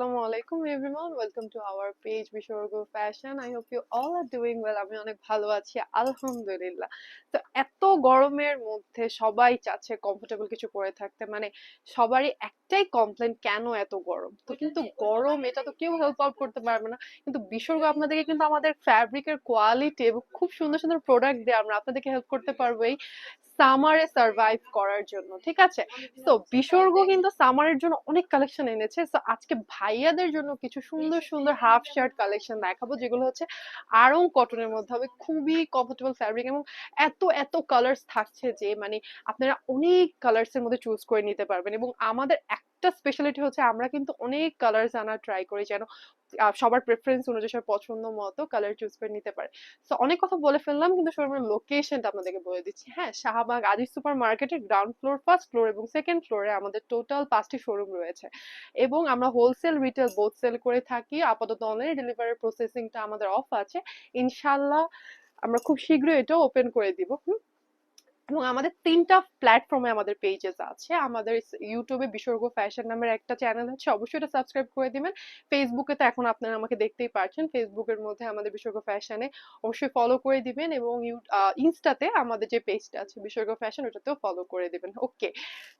Assalamualaikum everyone, welcome to our page Bishorgo Fashion. I hope you all are doing well. আমি অনেক ভালো আছি আলহামদুলিল্লাহ। তো এত গরমের মধ্যে সবাই চাচ্ছে কমফোর্টেবল কিছু পরে থাকতে, মানে সবারই একটাই কমপ্লেন, কেন এত গরম। তো কিন্তু গরম এটা তো কেউ হেল্প আউট করতে পারবে না, কিন্তু বিসর্গ আপনাদেরকে কিন্তু আমাদের ফ্যাব্রিকের কোয়ালিটি এবং খুব সুন্দর সুন্দর প্রোডাক্ট দিয়ে আমরা আপনাদেরকে হেল্প করতে পারবো এই সামারে সার্ভাইভ করার জন্য, ঠিক আছে। তো বিসর্গ কিন্তু সামারের জন্য অনেক কালেকশন এনেছে। তো আজকে ভাইয়াদের জন্য কিছু সুন্দর সুন্দর হাফ শার্ট কালেকশন দেখাবো, যেগুলো হচ্ছে আড়ং কটনের মধ্যে হবে, খুবই কমফোর্টেবল ফ্যাব্রিক এবং এত এত কালার্স থাকছে যে মানে আপনারা অনেক কালার্স এর মধ্যে চুজ করে নিতে পারবেন। এবং আমাদের একটা স্পেশালিটি হচ্ছে আমরা কিন্তু অনেক কালার্স আনার ট্রাই করি, যেন সবার প্রেফারেন্স অনুযায়ী সবার পছন্দ মতো কালার চুজ করে নিতে পারে। তো অনেক কথা বলে ফেললাম, কিন্তু শোরুমের লোকেশনটা আপনাদেরকে বলে দিচ্ছি। হ্যাঁ, শাহবাগ আজিজ সুপার মার্কেটের গ্রাউন্ড ফ্লোর, ফার্স্ট ফ্লোর এবং সেকেন্ড ফ্লোরে আমাদের টোটাল 5টি শোরুম রয়েছে এবং আমরা হোলসেল রিটেল বোথ সেল করে থাকি। আপাতত অনলাইন ডেলিভারি প্রসেসিংটা আমাদের অফ আছে, ইনশাল্লাহ আমরা খুব শীঘ্রই এটা ওপেন করে দিব। এবং আমাদের 3টা প্ল্যাটফর্মে আমাদের পেজেস আছে। আমাদের ইউটিউবে বিসর্গ ফ্যাশন নামের একটা চ্যানেল আছে, অবশ্যই এটা সাবস্ক্রাইব করে দিবেন। ফেসবুকে তো এখন আপনারা আমাকে দেখতেই পাচ্ছেন, ফেসবুকের মধ্যে আমাদের বিসর্গ ফ্যাশনে অবশ্যই ফলো করে দিবেন এবং ইনস্টাতে আমাদের যে পেজটা আছে বিসর্গ ফ্যাশন, ওটাতেও ফলো করে দিবেন। ওকে,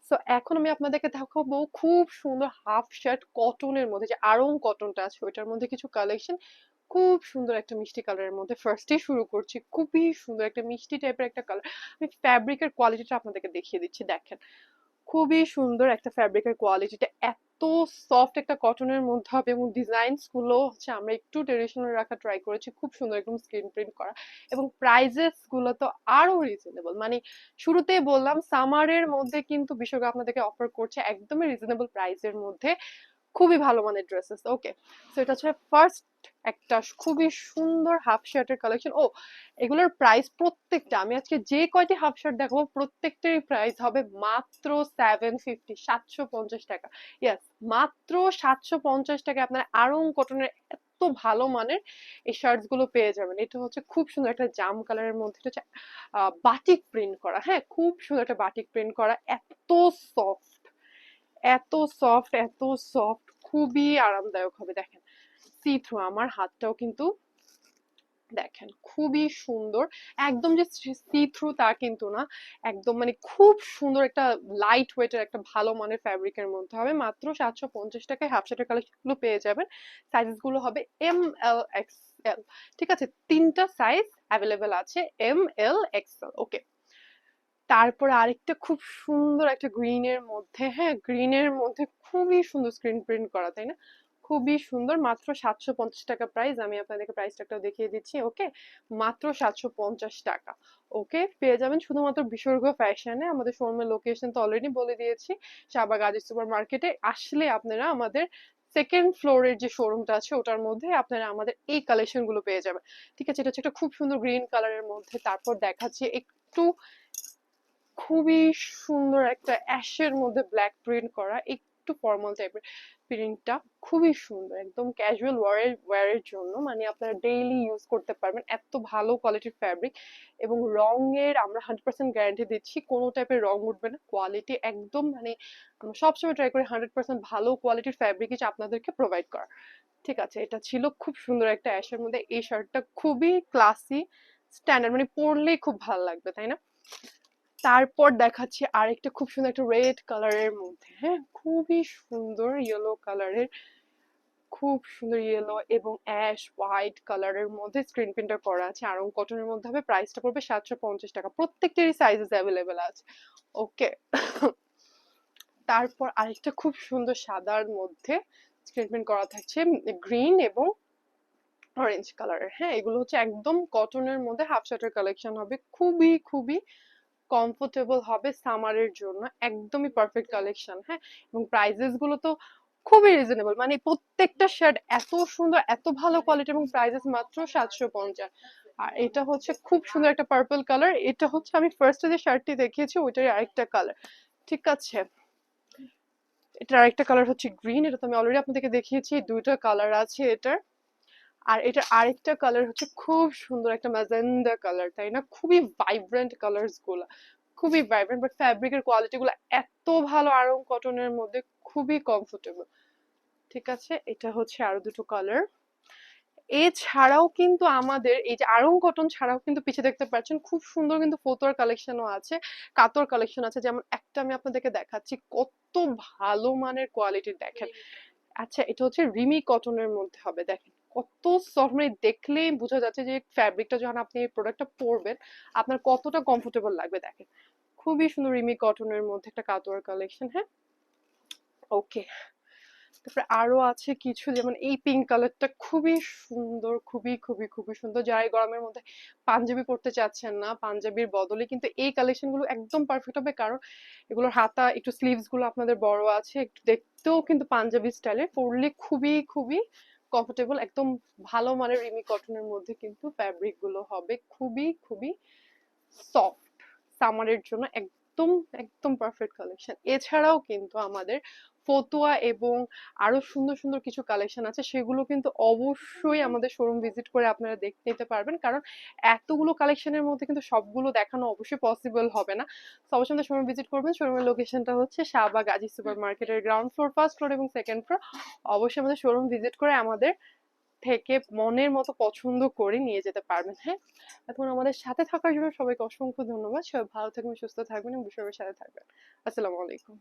সো এখন আমি আপনাদেরকে দেখাবো খুব সুন্দর হাফ শার্ট কটনের মধ্যে, যে আড়ং কটনটা আছে ওইটার মধ্যে কিছু কালেকশন। খুব সুন্দর একটা মিষ্টি কালারের মধ্যে ফার্স্টে শুরু করছি, খুবই সুন্দর একটা মিষ্টি টাইপের একটা কালার। আমি ফ্যাব্রিকের কোয়ালিটিটা আপনাদেরকে দেখিয়ে দিচ্ছি, দেখেন খুবই সুন্দর একটা ফ্যাব্রিকের কোয়ালিটিটা, এত সফট একটা কটনের মধ্যে হবে এবং ডিজাইনস গুলো হচ্ছে আমরা একটু ট্রেডিশনাল রাখা ট্রাই করেছি, খুব সুন্দর একদম স্ক্রিন প্রিন্ট করা। এবং প্রাইজেস গুলো তো আরো রিজনেবল, মানে শুরুতেই বললাম সামারের মধ্যে কিন্তু বিশ্বকাপ আপনাদেরকে অফার করছে একদমই রিজনেবল প্রাইসের মধ্যে খুবই ভালো মানের ড্রেসেস। ওকে, সো এটা হচ্ছে ফার্স্ট একটা খুবই সুন্দর হাফ শার্টের কালেকশন। ও, এগুলোর প্রাইস প্রত্যেকটা, আমি আজকে যে কয়টি হাফ শার্ট দেখাবো প্রত্যেকটারই প্রাইস হবে মাত্র 750, 750 টাকা। ইয়েস, মাত্র 750 টাকা আপনার আড়ং কটনের এত ভালো মানের এই শার্টস গুলো পেয়ে যাবেন। এটা হচ্ছে খুব সুন্দর একটা জাম কালারের মধ্যে, এটা হচ্ছে বাটিক প্রিন্ট করা। হ্যাঁ, খুব সুন্দর একটা বাটিক প্রিন্ট করা, এত সফট, এত সফট, এত সফট, খুবই আরামদায়ক হবে। দেখেন সি থ্রু, আমার হাতটাও কিন্তু দেখেন খুবই সুন্দর, একদম যে সি থ্রু তা কিন্তু না, একদম মানে খুব সুন্দর একটা লাইট ওয়েটের একটা ভালো মানের ফ্যাব্রিকের মধ্যে হবে। মাত্র 750 টাকায় হাফ শার্টের কালেকশন গুলো পেয়ে যাবেন। সাইজেস গুলো হবে এম এল এক্স এল, ঠিক আছে, 3টা সাইজ অ্যাভেলেবেল আছে, এম এল এক্সেল। ওকে, তারপরে আরেকটা খুব সুন্দর একটা গ্রিনের মধ্যে, হ্যাঁ গ্রিনের মধ্যে খুবই সুন্দর স্ক্রিন প্রিন্ট করা, তাই না, খুবই সুন্দর। মাত্র 750 টাকা প্রাইস, আমি আপনাদেরকে প্রাইস ট্যাগটাও দেখিয়ে দিচ্ছি। ওকে, মাত্র 750 টাকা। ওকে, পেয়ে যাবেন শুধুমাত্র বিসর্গ ফ্যাশনে। আমাদের শোরুমের লোকেশন তো অলরেডি বলে দিয়েছি, শাহবাগ আজিজ সুপার মার্কেটে আসলে আপনারা আমাদের সেকেন্ড ফ্লোরের যে শোরুমটা আছে ওটার মধ্যে আপনারা আমাদের এই কালেকশন গুলো পেয়ে যাবেন, ঠিক আছে। এটা হচ্ছে একটা খুব সুন্দর গ্রিন কালারের মধ্যে। তারপর দেখাচ্ছি একটু খুবই সুন্দর একটা অ্যাশের মধ্যে ব্ল্যাক প্রিন্ট করা, একটু ফর্মাল টাইপের প্রিন্টটা, খুবই সুন্দর, একদম ক্যাজুয়াল ওয়ারের জন্য, মানে আপনারা ডেইলি ইউজ করতে পারবেন, এত ভালো কোয়ালিটির ফ্যাব্রিক। এবং রঙের আমরা 100% গ্যারান্টি দিচ্ছি, কোনো টাইপের রং উঠবে না, কোয়ালিটি একদম মানে আমরা সবসময় ট্রাই করি 100% ভালো কোয়ালিটির ফ্যাব্রিকই আপনাদেরকে প্রোভাইড করা, ঠিক আছে। এটা ছিল খুব সুন্দর একটা অ্যাশের মধ্যে, এই শার্টটা খুবই ক্লাসি স্ট্যান্ডার্ড, মানে পরলেই খুব ভালো লাগবে, তাই না। তারপর দেখাচ্ছি আরেকটা খুব সুন্দর একটা রেড কালারের মধ্যে, হ্যাঁ খুবই সুন্দর ইয়েলো কালারের, খুব সুন্দর ইয়েলো এবং অ্যাশ হোয়াইট কালারের মধ্যে স্ক্রিন প্রিন্টার করা আছে, আরং কটনের মধ্যে হবে। প্রাইসটা পড়বে 750 টাকা, প্রত্যেকটারই সাইজেস অ্যাভেলেবেল আছে। ওকে, তারপর আরেকটা খুব সুন্দর সাদার মধ্যে স্ক্রিন প্রিন্ট করা থাকছে, গ্রিন এবং অরেঞ্জ কালারের। হ্যাঁ, এগুলো হচ্ছে একদম কটনের মধ্যে হাফ শার্টের কালেকশন হবে, খুবই খুবই কমফোর্টেবল হবে সামারের জন্য, একদমই পারফেক্ট কালেকশন। হ্যাঁ, এবং প্রাইজেস গুলো তো খুবই রিজনেবল, মানে প্রত্যেকটা শার্ট এত সুন্দর, এত ভালো কোয়ালিটি এবং প্রাইজেস মাত্র 750। আর এটা হচ্ছে খুব সুন্দর একটা পার্পল কালার, এটা হচ্ছে আমি ফার্স্টে যে শার্টটি দেখিয়েছি ওইটার আরেকটা কালার, ঠিক আছে। এটার আরেকটা কালার হচ্ছে গ্রিন, এটা তো আমি অলরেডি আপনাদেরকে দেখিয়েছি, দুইটা কালার আছে এটার। আর এটার আরেকটা কালার হচ্ছে খুব সুন্দর একটা ম্যাজেন্ডা কালার, তাই না, খুবই ভাইব্রেন্ট কালার্স গুলা, খুবই ভাইব্রেন্ট, বাট ফ্যাব্রিকের কোয়ালিটি গুলো এত ভালো, আরং কটনের মধ্যে খুবই কমফোর্টেবল। ঠিক আছে, এটা হচ্ছে আরো দুটো কালার। এছাড়াও কিন্তু আমাদের এই যে আড়ং কটন ছাড়াও কিন্তু পিছে দেখতে পাচ্ছেন খুব সুন্দর কিন্তু ফতুয়ার কালেকশনও আছে, কাতর কালেকশন আছে। যেমন একটা আমি আপনাদেরকে দেখাচ্ছি, কত ভালো মানের কোয়ালিটির, দেখেন। আচ্ছা, এটা হচ্ছে রিমি কটনের মধ্যে হবে, দেখেন কত সফট, মানে দেখলেই বোঝা যাচ্ছে যে ফ্যাব্রিকটা যখন আপনি এই প্রোডাক্টটা পরবেন আপনার কতটা কমফোর্টেবল লাগবে। দেখেন খুবই সুন্দর রিমি কটনের মধ্যে একটা কাতোয়ার কালেকশন। হ্যাঁ, ওকে। তারপরে আরো আছে কিছু, যেমন এই পিঙ্ক কালারটা খুবই সুন্দর, খুবই খুবই খুবই সুন্দর। যারা এই গরমের মধ্যে পাঞ্জাবি পরতে চাচ্ছেন না, পাঞ্জাবির বদলে কিন্তু এই কালেকশন গুলো একদম পারফেক্ট হবে, কারণ এগুলোর হাতা একটু, স্লিভস গুলো আপনাদের বড় আছে, একটু দেখতেও কিন্তু পাঞ্জাবি স্টাইলে, পরলে খুবই খুবই কমফোর্টেবল। একদম ভালো মানের রিমি কটনের মধ্যে কিন্তু ফ্যাব্রিক গুলো হবে, খুবই খুবই সফট, সামারের জন্য একদম একদম পারফেক্ট কালেকশন। এছাড়াও কিন্তু আমাদের ফতুয়া এবং আরো সুন্দর সুন্দর কিছু কালেকশন আছে, সেগুলো কিন্তু অবশ্যই আমাদের শোরুম ভিজিট করে আপনারা দেখতে নিতে পারবেন, কারণ এতগুলো কালেকশনের মধ্যে কিন্তু সবগুলো দেখানো অবশ্যই পসিবল হবে না। তো অবশ্যই আমাদের শোরুম ভিজিট করবেন। শোরুমের লোকেশনটা হচ্ছে শাহবাগ আজি সুপার মার্কেটের গ্রাউন্ড ফ্লোর, ফার্স্ট ফ্লোর এবং সেকেন্ড ফ্লোর। অবশ্যই আমাদের শোরুম ভিজিট করে আমাদের থেকে মনের মতো পছন্দ করে নিয়ে যেতে পারবেন। হ্যাঁ, এখন আমাদের সাথে থাকার জন্য সবাইকে অসংখ্য ধন্যবাদ। সবাই ভালো থাকবেন, সুস্থ থাকবেন এবং বিষয়ের সাথে থাকবেন। আসসালামু আলাইকুম।